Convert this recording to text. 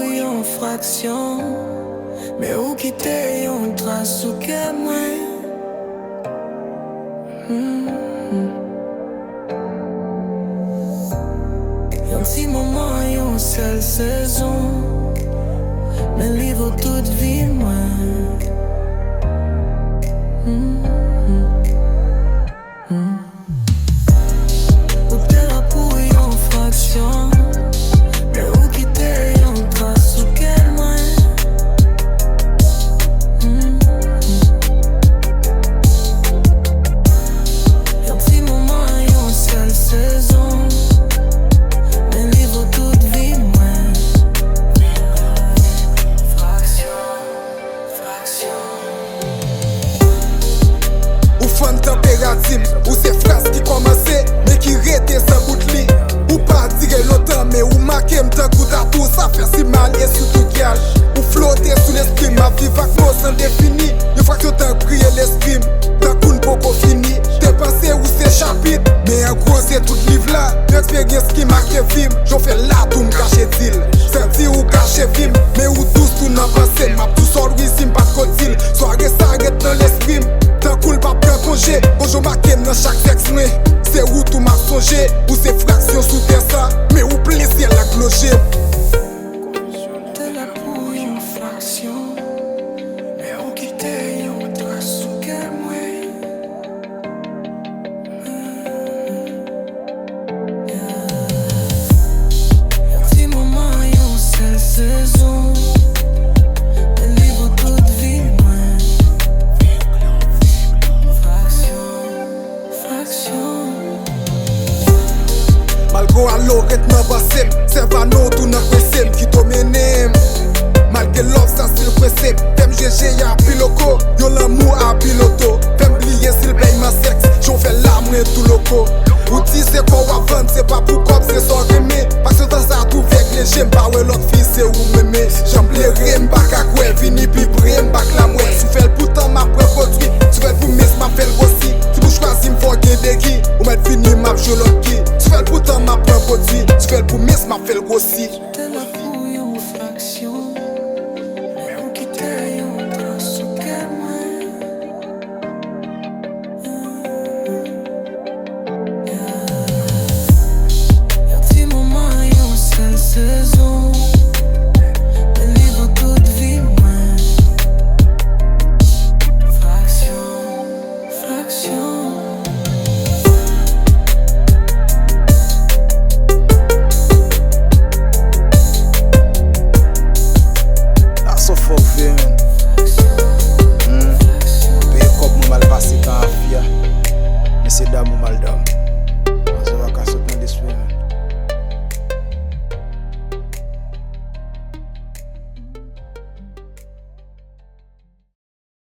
une fraction, mais où quitter une trace ou que moi. Un petit moment, une seule saison, mais livre toute vie, moi. Ou t'es là pour une fraction, mais où quitter une trace ou qu'elle moi. Un petit moment, une seule saison, mais livre toute vie, moi. Fraction. Ou fan températive, ou c'est phrase qui commençait, mais qui rétait sans bout de lit. Ou pas dire longtemps, mais ou marquer m'tan coup à tout, ça fait si mal et surtout gage. Ou flotter sous l'esprit, ma vie va que sans défini. Une fois que t'as crié l'esprit, t'as coup n'poco fini. T'es pensé où c'est chapitre, mais en gros c'est tout livre là. L'expérience qui marque film, j'en fais là tout m'cacher d'il. Senti ou cacher film, mais où tous tout n'en pensé. M'a tout sol ici, pas de côté. Soirée s'arrête dans l'esprit. T'as cool pas prendre congé, bonjour marqué dans chaque texte. C'est où tout m'a songé, ou c'est fraction sous terre ça, mais où plaisir la clocher. T'es là pour une fraction, mais où quitter une trace ou qu'elle moi. Un petit moment, une seule saison, mais livre toute vie, moi. Fraction. Malgré à l'oreille n'a pas sim, c'est pas non tout n'a pas sim qui domine. Malgré l'offre ça c'est le principe, femme GG y'a piloco, yo l'amour à piloto. Femme plier s'il paye ma sexe, j'en fais l'amour et tout loco. Ou dis c'est quoi ou vendre, c'est pas pour cop, c'est sans rimer. Parce que dans ça tout avec les j'aime pas ouais l'autre fille c'est où m'aimer. J'en plairai m'bak à quoi, vini pi bré m'bak la mouette. Tu fais le pourtant ma propre produit, tu fais pour miss m'a fait le rossi. Si vous choisissez m'fort des qui, ou m'être fini m'a joué l'autre qui. Tu fais le pourtant ma propre produit, tu fais le pour miss m'a fait le rossi. T'es là pour une fraction, mais où quitter une trace ou qu'elle moi. Un petit moment, une seule saison, mais livre toute vie, moi. Fraction. That's so fuck, man.